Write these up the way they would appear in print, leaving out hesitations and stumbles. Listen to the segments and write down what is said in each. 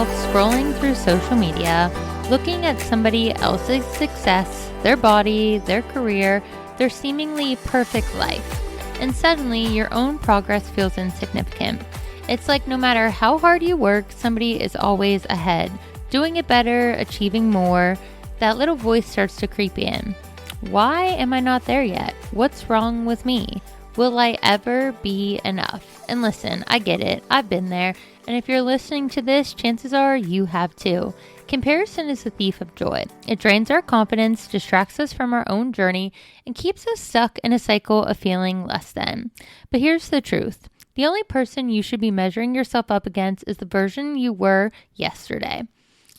yourself scrolling through social media, looking at somebody else's success, their body, their career, their seemingly perfect life, and suddenly your own progress feels insignificant. It's like no matter how hard you work, somebody is always ahead, doing it better, achieving more. That little voice starts to creep in. Why am I not there yet? What's wrong with me? Will I ever be enough? And listen, I get it. I've been there. And if you're listening to this, chances are you have too. Comparison is the thief of joy. It drains our confidence, distracts us from our own journey, and keeps us stuck in a cycle of feeling less than. But here's the truth. The only person you should be measuring yourself up against is the version you were yesterday.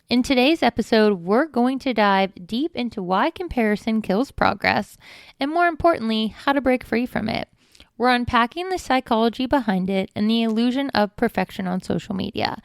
In today's episode, we're going to dive deep into why comparison kills progress, and more importantly, how to break free from it. We're unpacking the psychology behind it and the illusion of perfection on social media.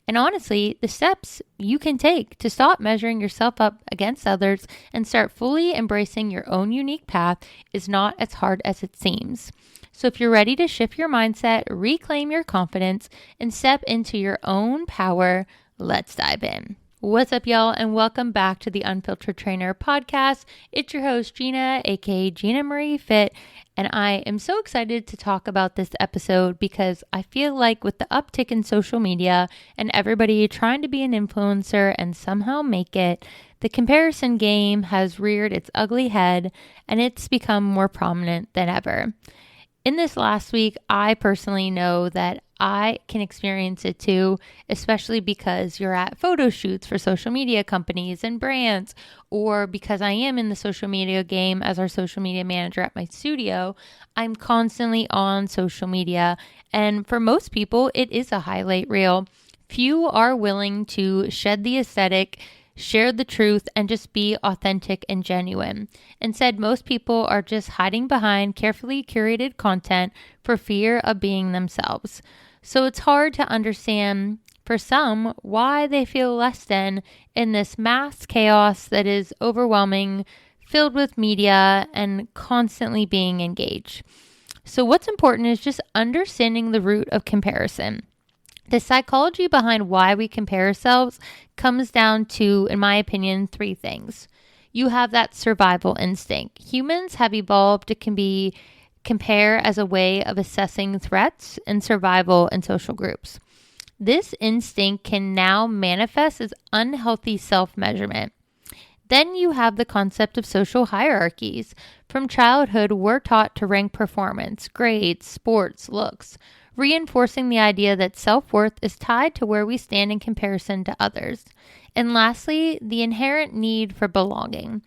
And honestly, the steps you can take to stop measuring yourself up against others and start fully embracing your own unique path is not as hard as it seems. So if you're ready to shift your mindset, reclaim your confidence, and step into your own power, let's dive in. What's up, y'all, and welcome back to the Unfiltered Trainer podcast. It's your host, Gina, aka Gina Marie Fit, and I am so excited to talk about this episode because I feel like with the uptick in social media and everybody trying to be an influencer and somehow make it, the comparison game has reared its ugly head and it's become more prominent than ever. In this last week, I personally know that I can experience it too, especially because you're at photo shoots for social media companies and brands, or because I am in the social media game as our social media manager at my studio. I'm constantly on social media, and for most people, it is a highlight reel. Few are willing to shed the aesthetic, share the truth, and just be authentic and genuine. Instead, most people are just hiding behind carefully curated content for fear of being themselves. So it's hard to understand for some why they feel less than in this mass chaos that is overwhelming, filled with media and constantly being engaged. So what's important is just understanding the root of comparison. The psychology behind why we compare ourselves comes down to, in my opinion, three things. You have that survival instinct. Humans have evolved to compare as a way of assessing threats and survival in social groups. This instinct can now manifest as unhealthy self-measurement. Then you have the concept of social hierarchies. From childhood, we're taught to rank performance, grades, sports, looks, reinforcing the idea that self-worth is tied to where we stand in comparison to others. And lastly, the inherent need for belonging.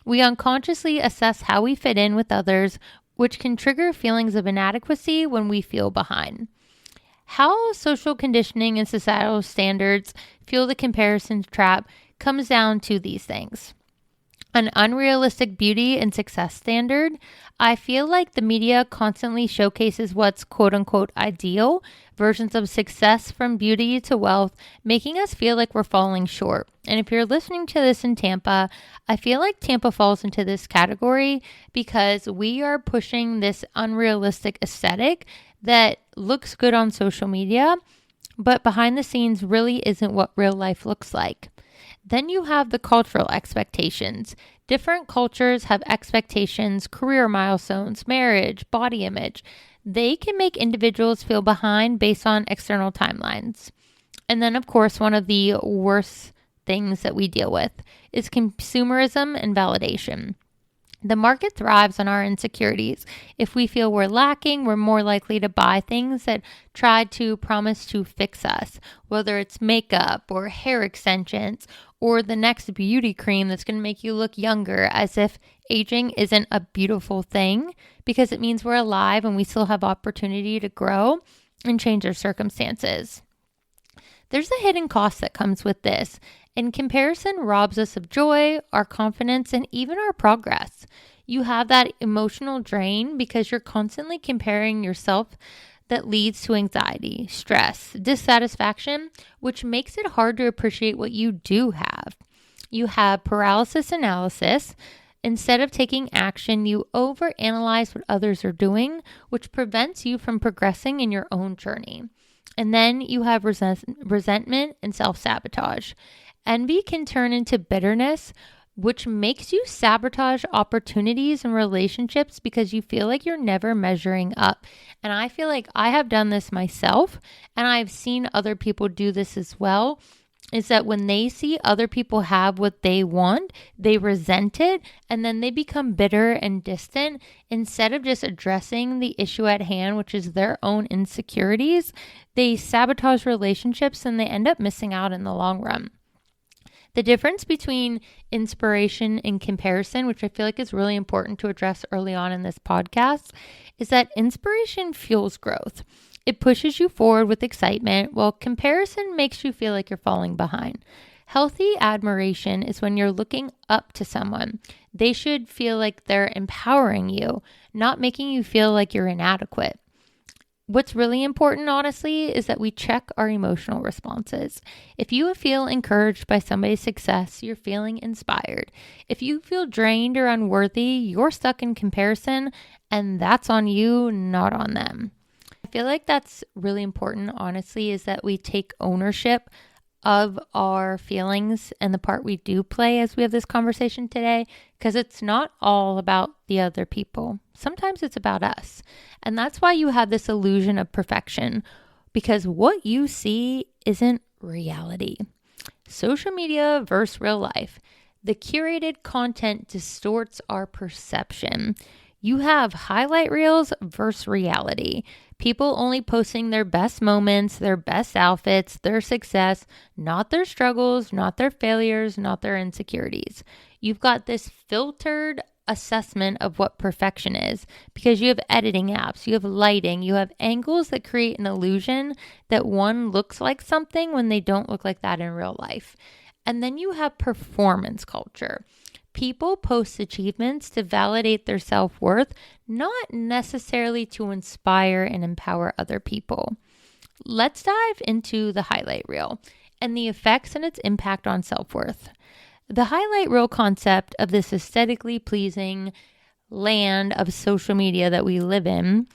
We unconsciously assess how we fit in with others, which can trigger feelings of inadequacy when we feel behind. How social conditioning and societal standards fuel the comparison trap comes down to these things. An unrealistic beauty and success standard. I feel like the media constantly showcases what's quote unquote ideal versions of success, from beauty to wealth, making us feel like we're falling short. And if you're listening to this in Tampa, I feel like Tampa falls into this category because we are pushing this unrealistic aesthetic that looks good on social media, but behind the scenes really isn't what real life looks like. Then you have the cultural expectations. Different cultures have expectations, career milestones, marriage, body image. They can make individuals feel behind based on external timelines. And then, of course, one of the worst things that we deal with is consumerism and validation. The market thrives on our insecurities. If we feel we're lacking, we're more likely to buy things that try to promise to fix us, whether it's makeup or hair extensions or the next beauty cream that's going to make you look younger, as if aging isn't a beautiful thing, because it means we're alive and we still have opportunity to grow and change our circumstances. There's a hidden cost that comes with this, and comparison robs us of joy, our confidence, and even our progress. You have that emotional drain because you're constantly comparing yourself. That leads to anxiety, stress, dissatisfaction, which makes it hard to appreciate what you do have. You have paralysis analysis. Instead of taking action, you overanalyze what others are doing, which prevents you from progressing in your own journey. And then you have resentment and self-sabotage. Envy can turn into bitterness, which makes you sabotage opportunities and relationships because you feel like you're never measuring up. And I feel like I have done this myself, and I've seen other people do this as well, is that when they see other people have what they want, they resent it, and then they become bitter and distant instead of just addressing the issue at hand, which is their own insecurities. They sabotage relationships and they end up missing out in the long run. The difference between inspiration and comparison, which I feel like is really important to address early on in this podcast, is that inspiration fuels growth. It pushes you forward with excitement, while comparison makes you feel like you're falling behind. Healthy admiration is when you're looking up to someone. They should feel like they're empowering you, not making you feel like you're inadequate. What's really important, honestly, is that we check our emotional responses. If you feel encouraged by somebody's success, you're feeling inspired. If you feel drained or unworthy, you're stuck in comparison, and that's on you, not on them. I feel like that's really important, honestly, is that we take ownership of our feelings and the part we do play as we have this conversation today, because it's not all about the other people. Sometimes it's about us. And that's why you have this illusion of perfection, because what you see isn't reality. Social media versus real life. The curated content distorts our perception. You have highlight reels versus reality. People only posting their best moments, their best outfits, their success, not their struggles, not their failures, not their insecurities. You've got this filtered assessment of what perfection is because you have editing apps, you have lighting, you have angles that create an illusion that one looks like something when they don't look like that in real life. And then you have performance culture. People post achievements to validate their self-worth, not necessarily to inspire and empower other people. Let's dive into the highlight reel and the effects and its impact on self-worth. The highlight reel concept of this aesthetically pleasing land of social media that we live in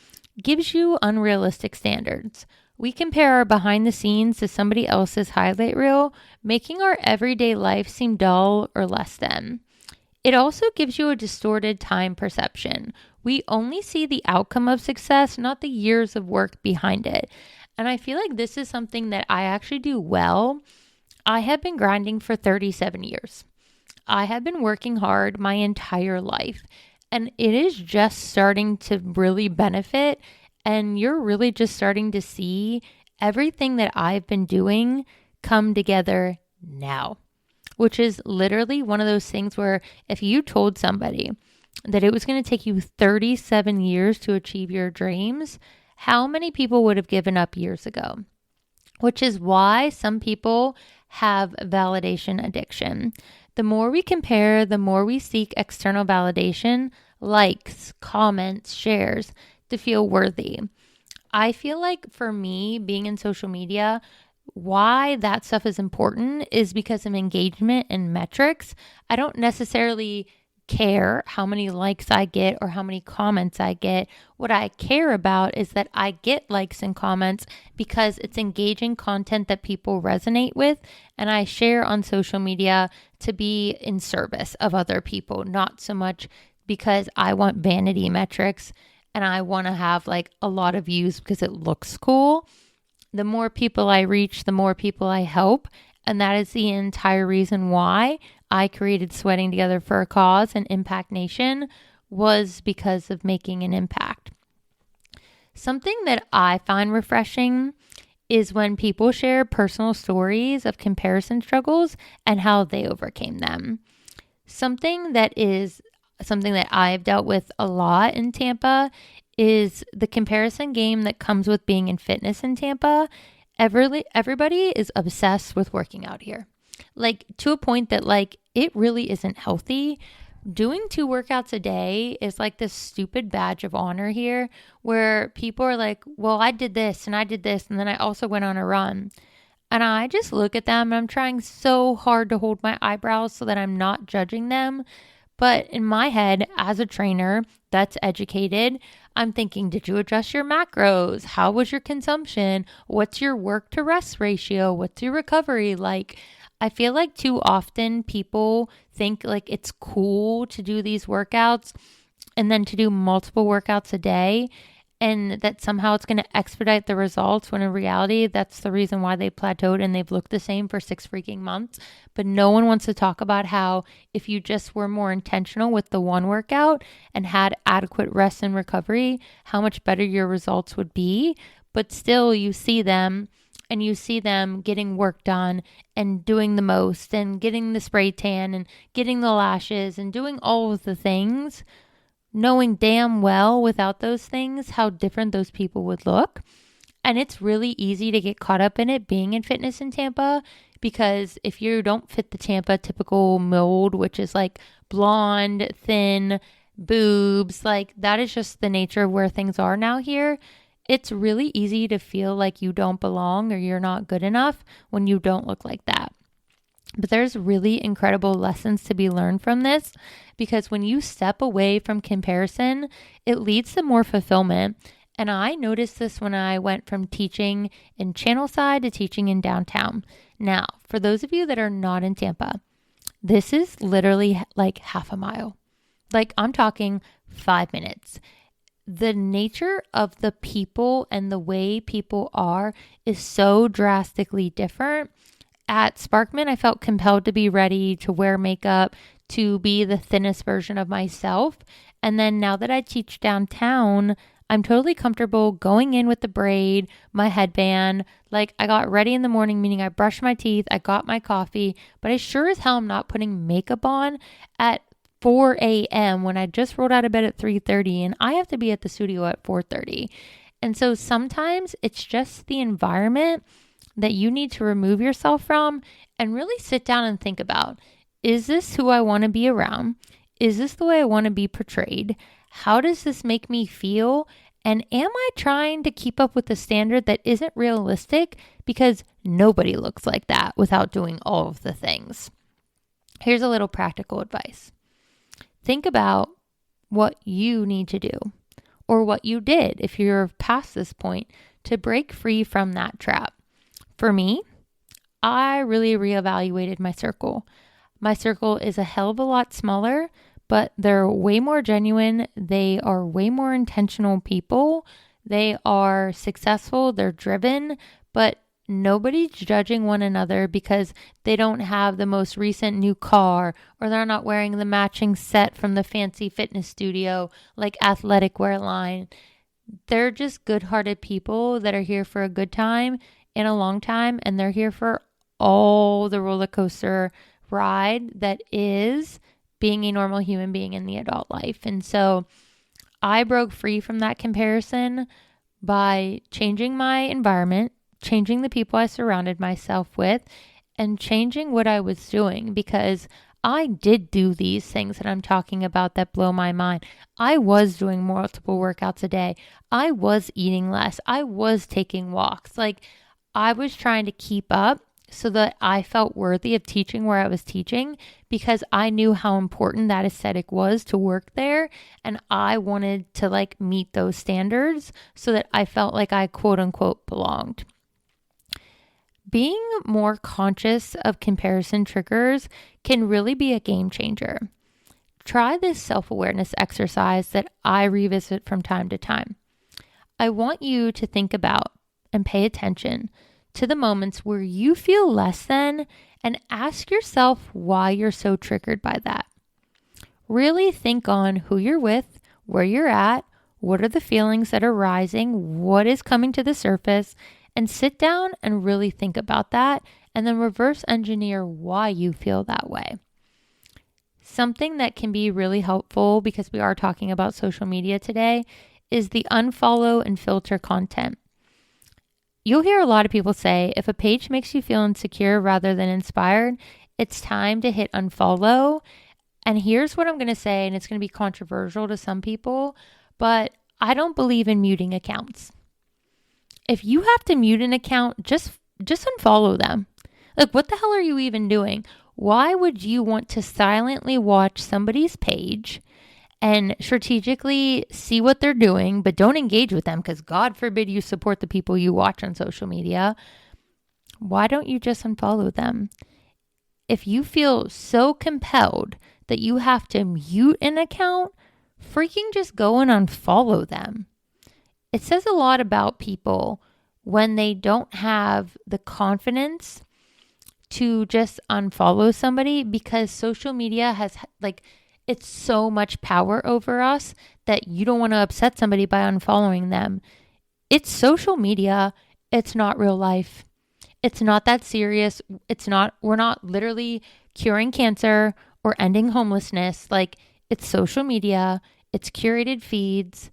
gives you unrealistic standards. We compare our behind the scenes to somebody else's highlight reel, making our everyday life seem dull or less than. It also gives you a distorted time perception. We only see the outcome of success, not the years of work behind it. And I feel like this is something that I actually do well. I have been grinding for 37 years. I have been working hard my entire life, and it is just starting to really benefit. And you're really just starting to see everything that I've been doing come together now, which is literally one of those things where if you told somebody that it was going to take you 37 years to achieve your dreams, how many people would have given up years ago? Which is why some people have validation addiction. The more we compare, the more we seek external validation, likes, comments, shares to feel worthy. I feel like for me, being in social media, why that stuff is important is because of engagement and metrics. I don't necessarily care how many likes I get or how many comments I get. What I care about is that I get likes and comments because it's engaging content that people resonate with, and I share on social media to be in service of other people, not so much because I want vanity metrics and I want to have like a lot of views because it looks cool. The more people I reach, the more people I help. And that is the entire reason why I created Sweating Together for a Cause and Impact Nation, was because of making an impact. Something that I find refreshing is when people share personal stories of comparison struggles and how they overcame them. Something that I've dealt with a lot in Tampa is the comparison game that comes with being in fitness in Tampa. Everybody is obsessed with working out here, like to a point that like it really isn't healthy. Doing 2 workouts a day is like this stupid badge of honor here where people are like, well, I did this and I did this, and then I also went on a run. And I just look at them and I'm trying so hard to hold my eyebrows so that I'm not judging them. But in my head, as a trainer that's educated, I'm thinking, did you adjust your macros? How was your consumption? What's your work to rest ratio? What's your recovery like? I feel like too often people think like it's cool to do these workouts and then to do multiple workouts a day, and that somehow it's going to expedite the results, when in reality, that's the reason why they plateaued and they've looked the same for 6 freaking months. But no one wants to talk about how if you just were more intentional with the one workout and had adequate rest and recovery, how much better your results would be. But still, you see them getting work done and doing the most and getting the spray tan and getting the lashes and doing all of the things, knowing damn well without those things how different those people would look. And it's really easy to get caught up in it being in fitness in Tampa, because if you don't fit the Tampa typical mold, which is like blonde, thin, boobs, like that is just the nature of where things are now here. It's really easy to feel like you don't belong or you're not good enough when you don't look like that. But there's really incredible lessons to be learned from this, because when you step away from comparison, it leads to more fulfillment. And I noticed this when I went from teaching in Channelside to teaching in downtown. Now, for those of you that are not in Tampa, this is literally like half a mile. Like I'm talking 5 minutes. The nature of the people and the way people are is so drastically different. At Sparkman, I felt compelled to be ready to wear makeup, to be the thinnest version of myself. And then now that I teach downtown, I'm totally comfortable going in with the braid, my headband. Like I got ready in the morning, meaning I brushed my teeth, I got my coffee, but I sure as hell am not putting makeup on at 4 a.m. when I just rolled out of bed at 3:30 and I have to be at the studio at 4:30. And so sometimes it's just the environment that you need to remove yourself from and really sit down and think about, is this who I want to be around? Is this the way I want to be portrayed? How does this make me feel? And am I trying to keep up with a standard that isn't realistic? Because nobody looks like that without doing all of the things. Here's a little practical advice. Think about what you need to do, or what you did if you're past this point, to break free from that trap. For me, I really reevaluated my circle. My circle is a hell of a lot smaller, but they're way more genuine. They are way more intentional people. They are successful. They're driven, but nobody's judging one another because they don't have the most recent new car, or they're not wearing the matching set from the fancy fitness studio like athletic wear line. They're just good-hearted people that are here for a good time in a long time, and they're here for all the roller coaster ride that is being a normal human being in the adult life. And so I broke free from that comparison by changing my environment, changing the people I surrounded myself with, and changing what I was doing, because I did do these things that I'm talking about that blow my mind. I was doing multiple workouts a day. I was eating less. I was taking walks. Like I was trying to keep up so that I felt worthy of teaching where I was teaching, because I knew how important that aesthetic was to work there. And I wanted to like meet those standards so that I felt like I quote unquote belonged. Being more conscious of comparison triggers can really be a game changer. Try this self-awareness exercise that I revisit from time to time. I want you to think about and pay attention to the moments where you feel less than, and ask yourself why you're so triggered by that. Really think on who you're with, where you're at, what are the feelings that are rising, what is coming to the surface, and sit down and really think about that, and then reverse engineer why you feel that way. Something that can be really helpful, because we are talking about social media today, is the unfollow and filter content. You'll hear a lot of people say, if a page makes you feel insecure rather than inspired, it's time to hit unfollow. And here's what I'm going to say, and it's going to be controversial to some people, but I don't believe in muting accounts. If you have to mute an account, just unfollow them. Like, what the hell are you even doing? Why would you want to silently watch somebody's page and strategically see what they're doing, but don't engage with them because God forbid you support the people you watch on social media, why don't you just unfollow them? If you feel so compelled that you have to mute an account, freaking just go and unfollow them. It says a lot about people when they don't have the confidence to just unfollow somebody, because social media has it's so much power over us that you don't want to upset somebody by unfollowing them. It's social media. It's not real life. It's not that serious. We're not literally curing cancer or ending homelessness. It's social media. It's curated feeds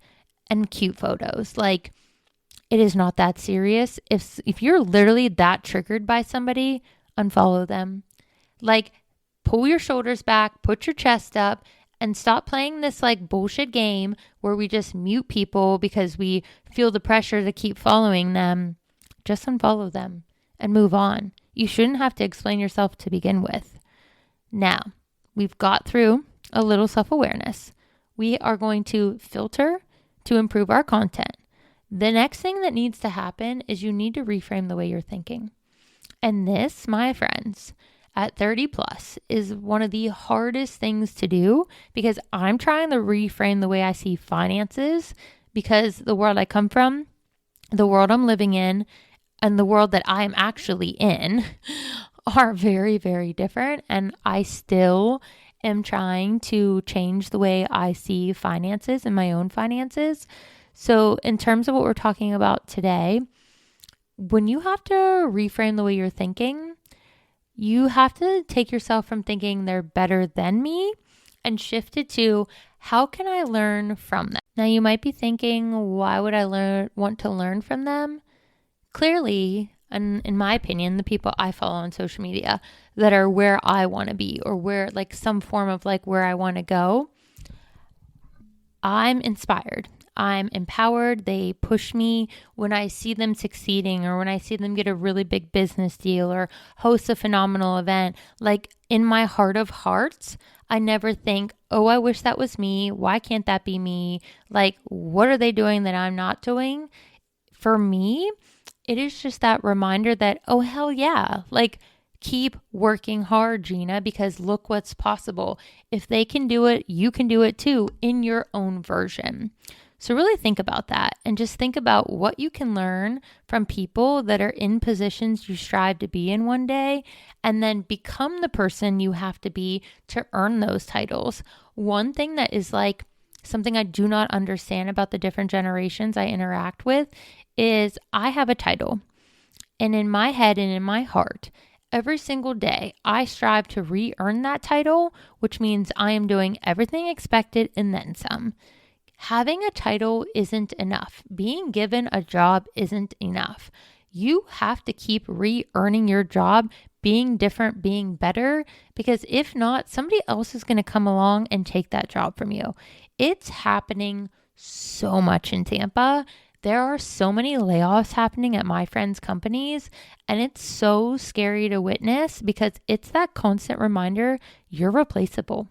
and cute photos. It is not that serious. If you're literally that triggered by somebody, unfollow them. Pull your shoulders back, put your chest up, and stop playing this bullshit game where we just mute people because we feel the pressure to keep following them. Just unfollow them and move on. You shouldn't have to explain yourself to begin with. Now, we've got through a little self-awareness. We are going to filter to improve our content. The next thing that needs to happen is you need to reframe the way you're thinking. And this, my friends, at 30 plus is one of the hardest things to do, because I'm trying to reframe the way I see finances, because the world I come from, the world I'm living in, and the world that I'm actually in are very, very different. And I still am trying to change the way I see finances and my own finances. So in terms of what we're talking about today, when you have to reframe the way you're thinking, you have to take yourself from thinking they're better than me and shift it to, how can I learn from them? Now you might be thinking, why would I want to learn from them? Clearly, and in my opinion, the people I follow on social media that are where I want to be, or where some form of where I want to go, I'm inspired. I'm empowered. They push me when I see them succeeding, or when I see them get a really big business deal or host a phenomenal event. In my heart of hearts, I never think, oh, I wish that was me. Why can't that be me? What are they doing that I'm not doing? For me, it is just that reminder that, oh, hell yeah. Keep working hard, Gina, because look what's possible. If they can do it, you can do it too, in your own version. So really think about that, and just think about what you can learn from people that are in positions you strive to be in one day, and then become the person you have to be to earn those titles. One thing that is something I do not understand about the different generations I interact with is, I have a title, and in my head and in my heart, every single day, I strive to re-earn that title, which means I am doing everything expected and then some. Having a title isn't enough. Being given a job isn't enough. You have to keep re-earning your job, being different, being better, because if not, somebody else is going to come along and take that job from you. It's happening so much in Tampa. There are so many layoffs happening at my friends' companies, and it's so scary to witness, because it's that constant reminder you're replaceable.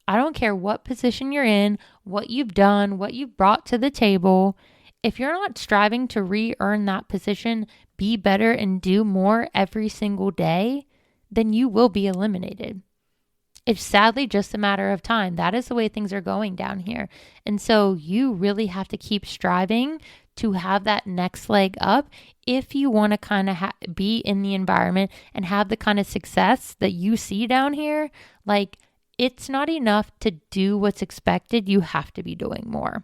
I don't care what position you're in, what you've done, what you've brought to the table. If you're not striving to re-earn that position, be better, and do more every single day, then you will be eliminated. It's sadly just a matter of time. That is the way things are going down here. And so you really have to keep striving to have that next leg up if you want to kind of be in the environment and have the kind of success that you see down here. It's not enough to do what's expected. You have to be doing more.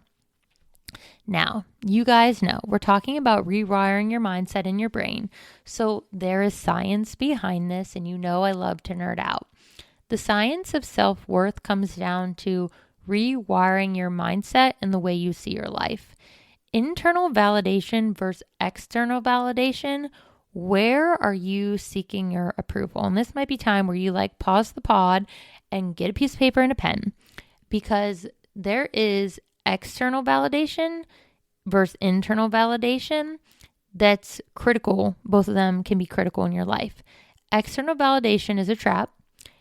Now, you guys know we're talking about rewiring your mindset in your brain. So there is science behind this, and I love to nerd out. The science of self-worth comes down to rewiring your mindset and the way you see your life. Internal validation versus external validation. Where are you seeking your approval? And this might be time where you pause the pod and get a piece of paper and a pen, because there is external validation versus internal validation that's critical. Both of them can be critical in your life. External validation is a trap,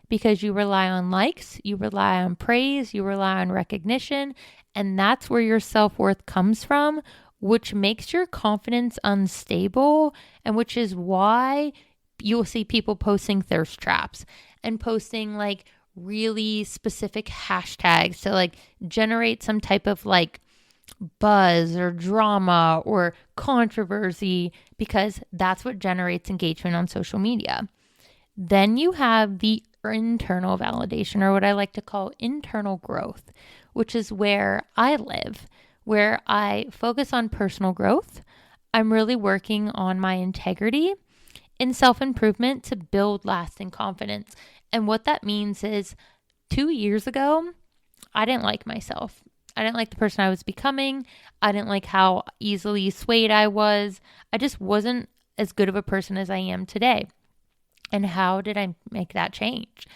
because you rely on likes, you rely on praise, you rely on recognition, and that's where your self-worth comes from, which makes your confidence unstable, and which is why you'll see people posting thirst traps and posting like really specific hashtags to like generate some type of like buzz or drama or controversy, because that's what generates engagement on social media. Then you have the internal validation, or what I like to call internal growth, which is where I live, where I focus on personal growth. I'm really working on my integrity in self-improvement to build lasting confidence. And what that means is 2 years ago, I didn't like myself. I didn't like the person I was becoming. I didn't like how easily swayed I was. I just wasn't as good of a person as I am today. And how did I make that change?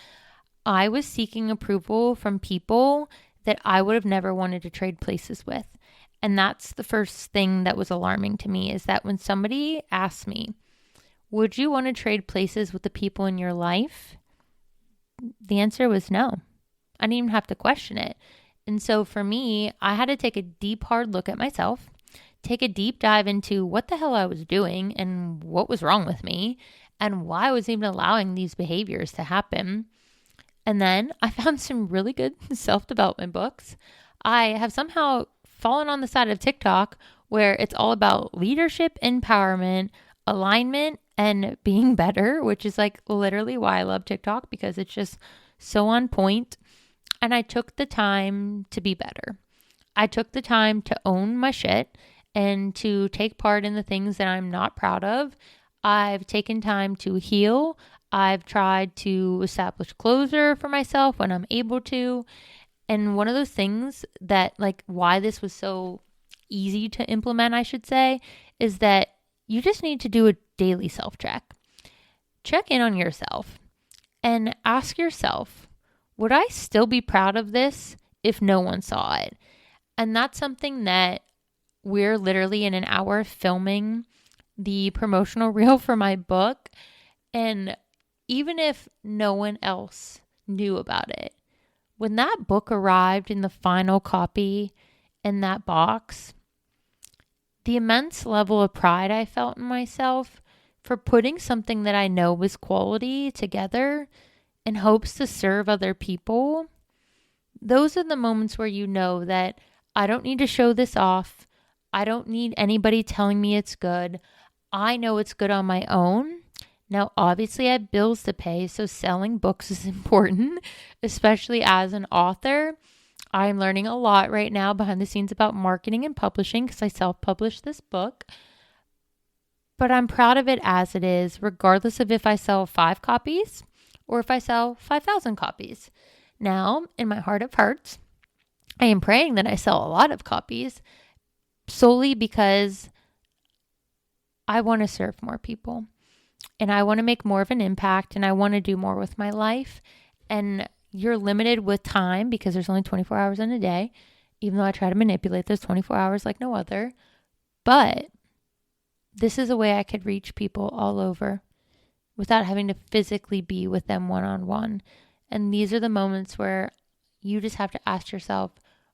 I was seeking approval from people that I would have never wanted to trade places with. And that's the first thing that was alarming to me, is that when somebody asked me, would you want to trade places with the people in your life? The answer was no. I didn't even have to question it. And so for me, I had to take a deep, hard look at myself, take a deep dive into what the hell I was doing and what was wrong with me and why I was even allowing these behaviors to happen. And then I found some really good self-development books. I have somehow fallen on the side of TikTok where it's all about leadership, empowerment, alignment, and being better, which is like literally why I love TikTok, because it's just so on point. And I took the time to be better. I took the time to own my shit and to take part in the things that I'm not proud of. I've taken time to heal. I've tried to establish closure for myself when I'm able to. And one of those things that, like, why this was so easy to implement, I should say, is that you just need to do a daily self-check. Check in on yourself and ask yourself, would I still be proud of this if no one saw it? And that's something that we're literally in an hour filming the promotional reel for my book. And even if no one else knew about it, when that book arrived in the final copy in that box, the immense level of pride I felt in myself for putting something that I know was quality together in hopes to serve other people, those are the moments where you know that I don't need to show this off. I don't need anybody telling me it's good. I know it's good on my own. Now, obviously, I have bills to pay, so selling books is important, especially as an author. I'm learning a lot right now behind the scenes about marketing and publishing because I self-published this book. But I'm proud of it as it is, regardless of if I sell 5 copies or if I sell 5,000 copies. Now, in my heart of hearts, I am praying that I sell a lot of copies solely because I want to serve more people and I want to make more of an impact and I want to do more with my life. And you're limited with time because there's only 24 hours in a day, even though I try to manipulate those 24 hours like no other. But this is a way I could reach people all over without having to physically be with them one-on-one. And these are the moments where you just have to ask yourself,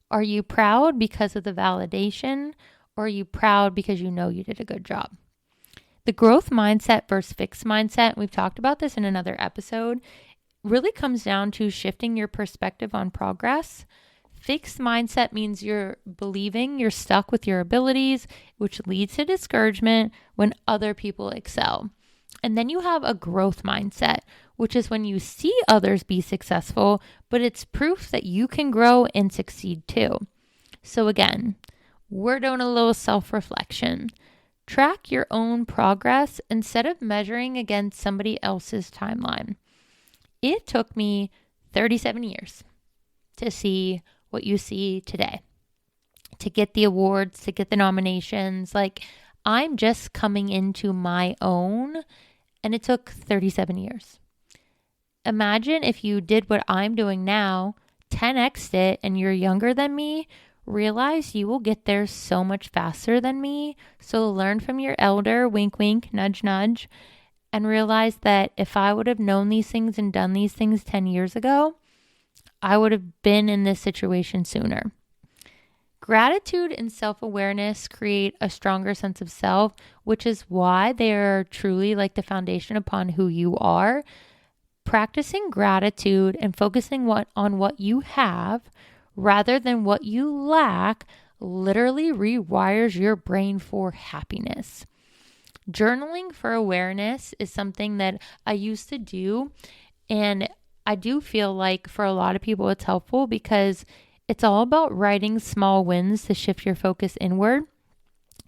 are you proud because of the validation, or are you proud because you know you did a good job? The growth mindset versus fixed mindset, we've talked about this in another episode, really comes down to shifting your perspective on progress. Fixed mindset means you're believing you're stuck with your abilities, which leads to discouragement when other people excel. And then you have a growth mindset, which is when you see others be successful, but it's proof that you can grow and succeed too. So again, we're doing a little self-reflection. Track your own progress instead of measuring against somebody else's timeline. It took me 37 years to see what you see today, to get the awards, to get the nominations. Like, I'm just coming into my own, and it took 37 years. Imagine if you did what I'm doing now, 10x'd it, and you're younger than me. Realize you will get there so much faster than me. So learn from your elder, wink, wink, nudge, nudge, and realized that if I would have known these things and done these things 10 years ago, I would have been in this situation sooner. Gratitude and self-awareness create a stronger sense of self, which is why they are truly like the foundation upon who you are. Practicing gratitude and focusing on what you have rather than what you lack literally rewires your brain for happiness. Journaling for awareness is something that I used to do, and I do feel like for a lot of people it's helpful because it's all about writing small wins to shift your focus inward.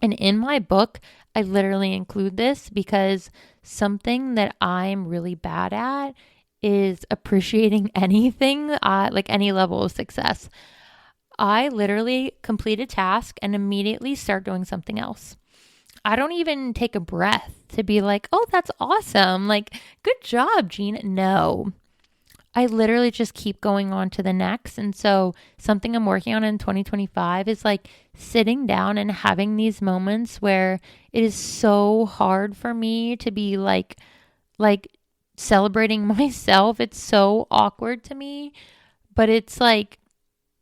And in my book, I literally include this because something that I'm really bad at is appreciating anything, like any level of success. I literally complete a task and immediately start doing something else. I don't even take a breath to be like, oh, that's awesome. Like, good job, Gina. No, I literally just keep going on to the next. And so something I'm working on in 2025 is like sitting down and having these moments where it is so hard for me to be like celebrating myself. It's so awkward to me, but it's like,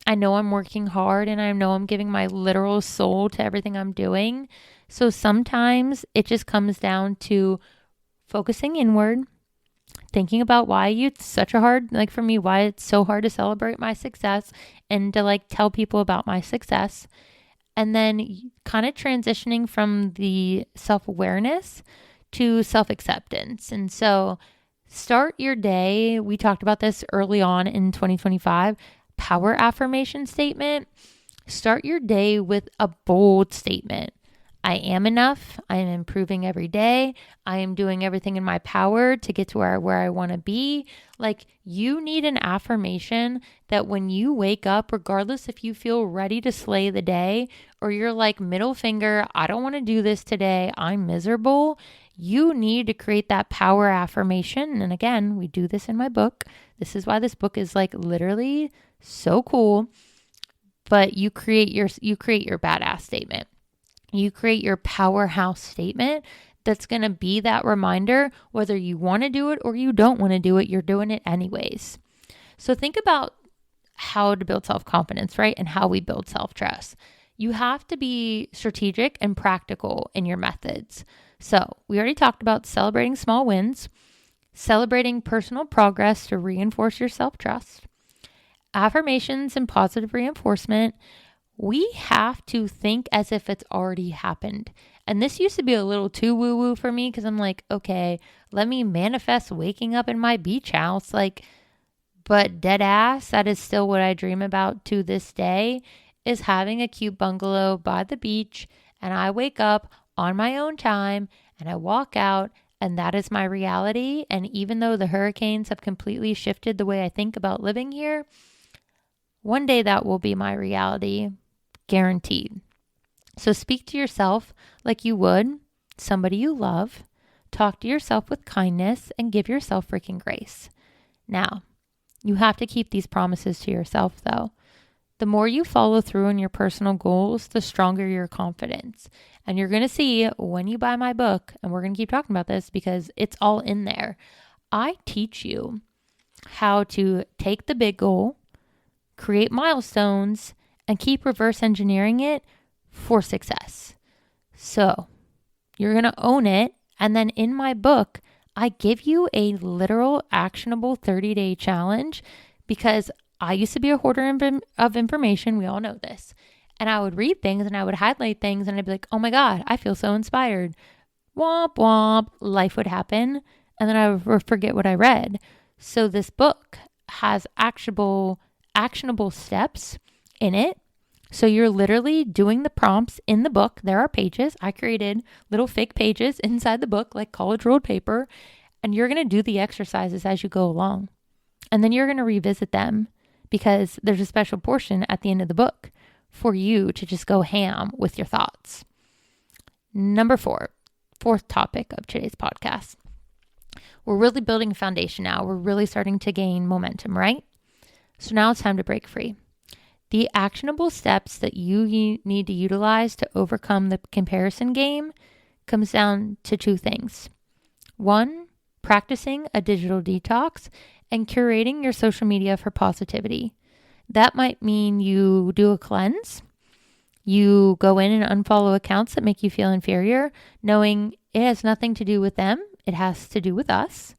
I know I'm working hard and I know I'm giving my literal soul to everything I'm doing. So sometimes it just comes down to focusing inward, thinking about why it's such a hard, like for me, why it's so hard to celebrate my success and to like tell people about my success. And then kind of transitioning from the self-awareness to self-acceptance. And so start your day. We talked about this early on in 2025, power affirmation statement. Start your day with a bold statement. I am enough. I am improving every day. I am doing everything in my power to get to where I want to be. Like, you need an affirmation that when you wake up, regardless if you feel ready to slay the day or you're like middle finger, I don't want to do this today, I'm miserable. You need to create that power affirmation. And again, we do this in my book. This is why this book is like literally so cool. But you create your badass statement. You create your powerhouse statement that's going to be that reminder, whether you want to do it or you don't want to do it, you're doing it anyways. So think about how to build self-confidence, right? And how we build self-trust. You have to be strategic and practical in your methods. So we already talked about celebrating small wins, celebrating personal progress to reinforce your self-trust, affirmations and positive reinforcement. We have to think as if it's already happened. And this used to be a little too woo-woo for me because I'm like, okay, let me manifest waking up in my beach house. Like, but dead ass, that is still what I dream about to this day, is having a cute bungalow by the beach. And I wake up on my own time and I walk out and that is my reality. And even though the hurricanes have completely shifted the way I think about living here, one day that will be my reality. Guaranteed. So speak to yourself like you would somebody you love. Talk to yourself with kindness and give yourself freaking grace. Now, you have to keep these promises to yourself though. The more you follow through on your personal goals, the stronger your confidence. And you're going to see when you buy my book, and we're going to keep talking about this because it's all in there. I teach you how to take the big goal, create milestones, and keep reverse engineering it for success. So you're going to own it. And then in my book, I give you a literal actionable 30-day challenge because I used to be a hoarder of information. We all know this. And I would read things and I would highlight things and I'd be like, oh my God, I feel so inspired. Womp womp, life would happen. And then I would forget what I read. So this book has actionable steps in it. So you're literally doing the prompts in the book. There are pages. I created little fake pages inside the book, like college ruled paper, and you're going to do the exercises as you go along. And then you're going to revisit them because there's a special portion at the end of the book for you to just go ham with your thoughts. Number 4, fourth topic of today's podcast. We're really building a foundation now. We're really starting to gain momentum, right? So now it's time to break free. The actionable steps that you need to utilize to overcome the comparison game comes down to 2 things. One, practicing a digital detox and curating your social media for positivity. That might mean you do a cleanse. You go in and unfollow accounts that make you feel inferior, knowing it has nothing to do with them. It has to do with us.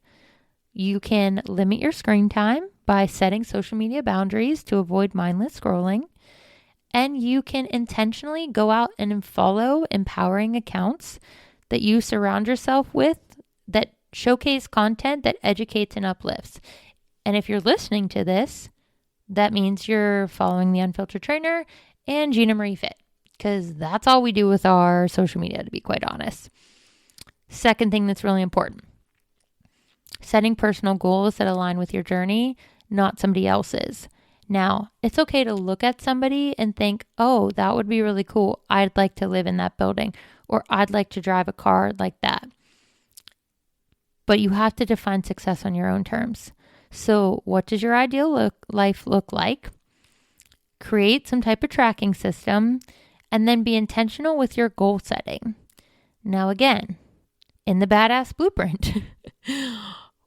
You can limit your screen time by setting social media boundaries to avoid mindless scrolling. And you can intentionally go out and follow empowering accounts that you surround yourself with that showcase content that educates and uplifts. And if you're listening to this, that means you're following the Unfiltered Trainer and Gina Marie Fit, because that's all we do with our social media, to be quite honest. Second thing that's really important, setting personal goals that align with your journey, not somebody else's. Now, it's okay to look at somebody and think, oh, that would be really cool. I'd like to live in that building, or I'd like to drive a car like that. But you have to define success on your own terms. So what does your ideal life look like? Create some type of tracking system and then be intentional with your goal setting. Now, again, in the Badass Blueprint,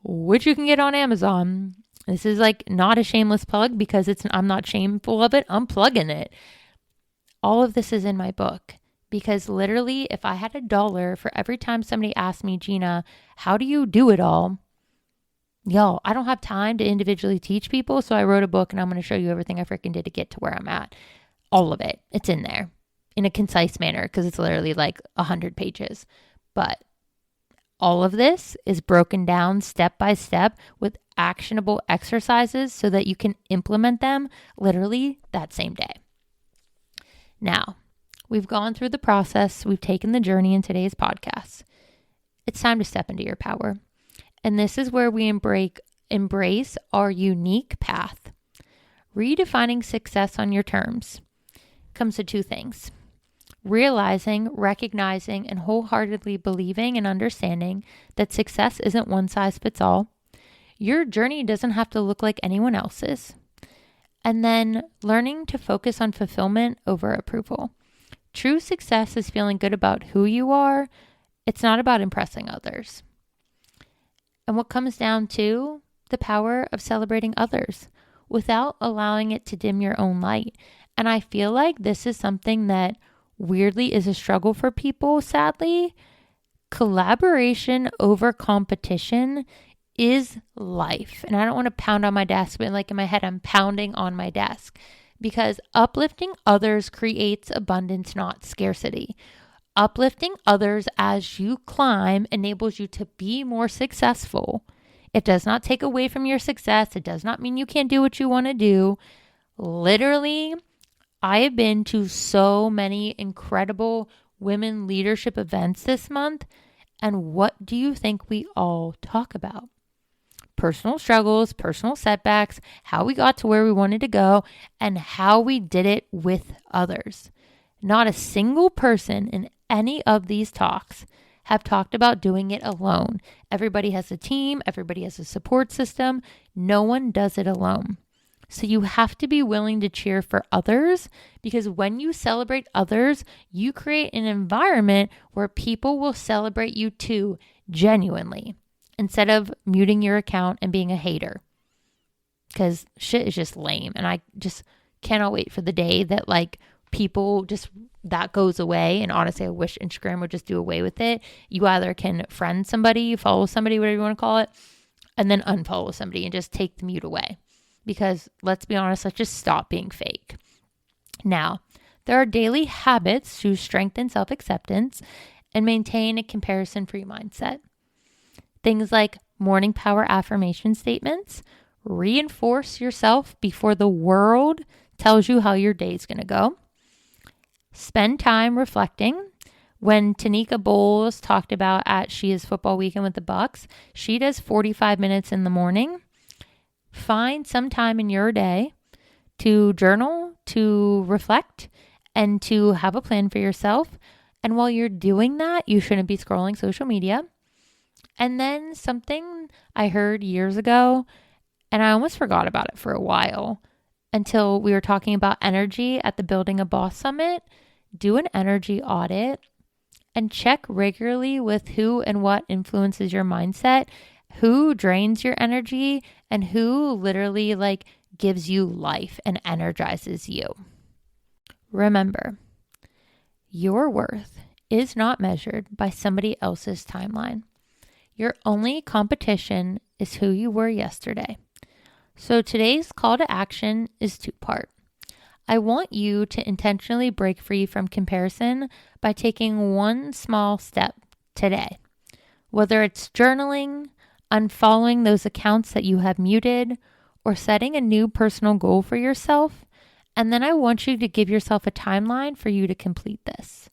which you can get on Amazon. This is like not a shameless plug because I'm not shameful of it. I'm plugging it. All of this is in my book because literally if I had $1 for every time somebody asked me, Gina, how do you do it all? Yo, I don't have time to individually teach people. So I wrote a book and I'm going to show you everything I freaking did to get to where I'm at. All of it. It's in there in a concise manner because it's literally like 100 pages. But all of this is broken down step by step with actionable exercises so that you can implement them literally that same day. Now, we've gone through the process. We've taken the journey in today's podcast. It's time to step into your power. And this is where we embrace our unique path. Redefining success on your terms comes to two things. Realizing, recognizing, and wholeheartedly believing and understanding that success isn't one size fits all. Your journey doesn't have to look like anyone else's. And then learning to focus on fulfillment over approval. True success is feeling good about who you are. It's not about impressing others. And what comes down to the power of celebrating others without allowing it to dim your own light. And I feel like this is something that weirdly is a struggle for people, sadly. Collaboration over competition is life. And I don't want to pound on my desk, but like in my head, I'm pounding on my desk because uplifting others creates abundance, not scarcity. Uplifting others as you climb enables you to be more successful. It does not take away from your success. It does not mean you can't do what you want to do. Literally, I have been to so many incredible women leadership events this month. And what do you think we all talk about? Personal struggles, personal setbacks, how we got to where we wanted to go, and how we did it with others. Not a single person in any of these talks have talked about doing it alone. Everybody has a team. Everybody has a support system. No one does it alone. So you have to be willing to cheer for others because when you celebrate others, you create an environment where people will celebrate you too, genuinely, instead of muting your account and being a hater. Because shit is just lame. And I just cannot wait for the day that like people just that goes away. And honestly, I wish Instagram would just do away with it. You either can friend somebody, follow somebody, whatever you want to call it, and then unfollow somebody and just take the mute away. Because let's be honest, let's just stop being fake. Now, there are daily habits to strengthen self-acceptance and maintain a comparison-free mindset. Things like morning power affirmation statements, reinforce yourself before the world tells you how your day is going to go. Spend time reflecting. When Tanika Bowles talked about at She Is Football Weekend with the Bucks, she does 45 minutes in the morning. Find some time in your day to journal, to reflect, and to have a plan for yourself. And while you're doing that, you shouldn't be scrolling social media. And then something I heard years ago, and I almost forgot about it for a while until we were talking about energy at the Building a Boss Summit. Do an energy audit and check regularly with who and what influences your mindset, who drains your energy, and who literally gives you life and energizes you. Remember, your worth is not measured by somebody else's timeline. Your only competition is who you were yesterday. So today's call to action is two-part. I want you to intentionally break free from comparison by taking one small step today. Whether it's journaling, unfollowing those accounts that you have muted, or setting a new personal goal for yourself. And then I want you to give yourself a timeline for you to complete this.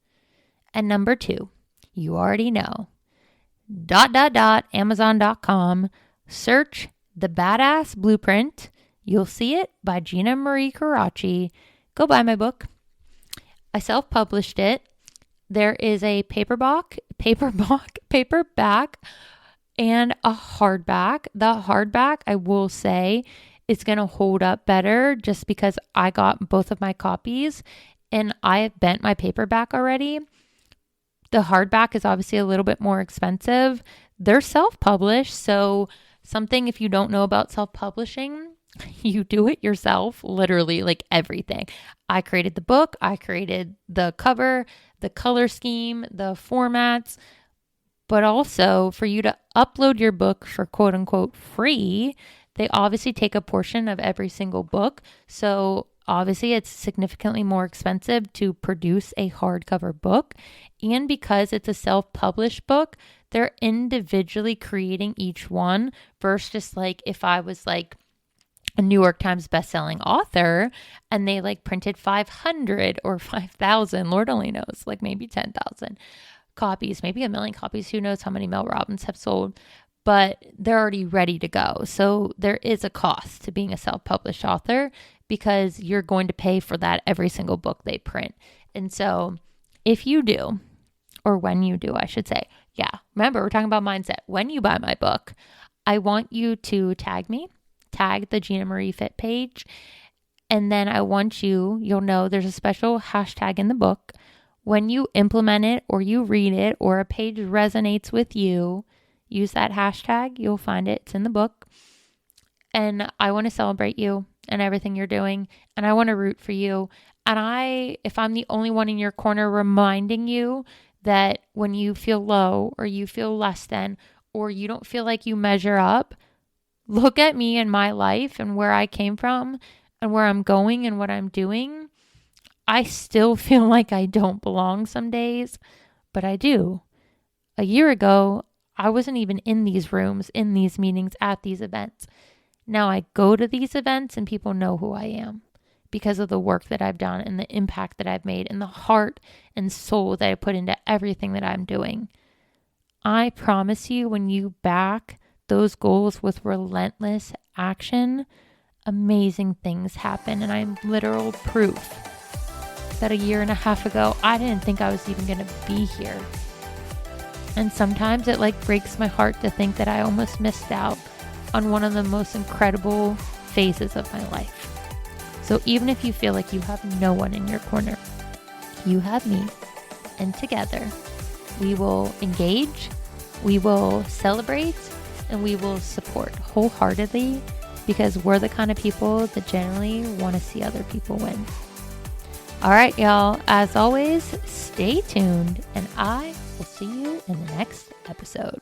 And number 2, you already know, Amazon.com, search The Badass Blueprint. You'll see it by Gina Caracci. Go buy my book. I self-published it. There is a paperback, and a hardback. The hardback, I will say, is going to hold up better just because I got both of my copies and I have bent my paperback already. The hardback is obviously a little bit more expensive. They're self-published, so something if you don't know about self-publishing, you do it yourself, literally everything. I created the book, I created the cover, the color scheme, the formats, but also for you to upload your book for quote unquote free, they obviously take a portion of every single book. So obviously it's significantly more expensive to produce a hardcover book. And because it's a self-published book, they're individually creating each one versus just if I was a New York Times bestselling author and they printed 500 or 5,000, Lord only knows, maybe 10,000 copies, maybe 1 million copies. Who knows how many Mel Robbins have sold, but they're already ready to go. So there is a cost to being a self-published author because you're going to pay for that every single book they print. And so if you do, or when you do, I should say, remember, we're talking about mindset. When you buy my book, I want you to tag the Gina Marie Fit page. And then I want you'll know there's a special hashtag in the book. When you implement it or you read it or a page resonates with you, use that hashtag. You'll find it. It's in the book. And I want to celebrate you and everything you're doing. And I want to root for you. And if I'm the only one in your corner reminding you that when you feel low or you feel less than, or you don't feel like you measure up, look at me and my life and where I came from and where I'm going and what I'm doing. I still feel like I don't belong some days, but I do. A year ago, I wasn't even in these rooms, in these meetings, at these events. Now I go to these events and people know who I am because of the work that I've done and the impact that I've made and the heart and soul that I put into everything that I'm doing. I promise you, when you back those goals with relentless action, amazing things happen. And I'm literal proof that a year and a half ago, I didn't think I was even going to be here. And sometimes it breaks my heart to think that I almost missed out on one of the most incredible phases of my life. So even if you feel like you have no one in your corner, you have me. And together, we will engage, we will celebrate, and we will support wholeheartedly because we're the kind of people that generally want to see other people win. All right, y'all. As always, stay tuned, and I will see you in the next episode.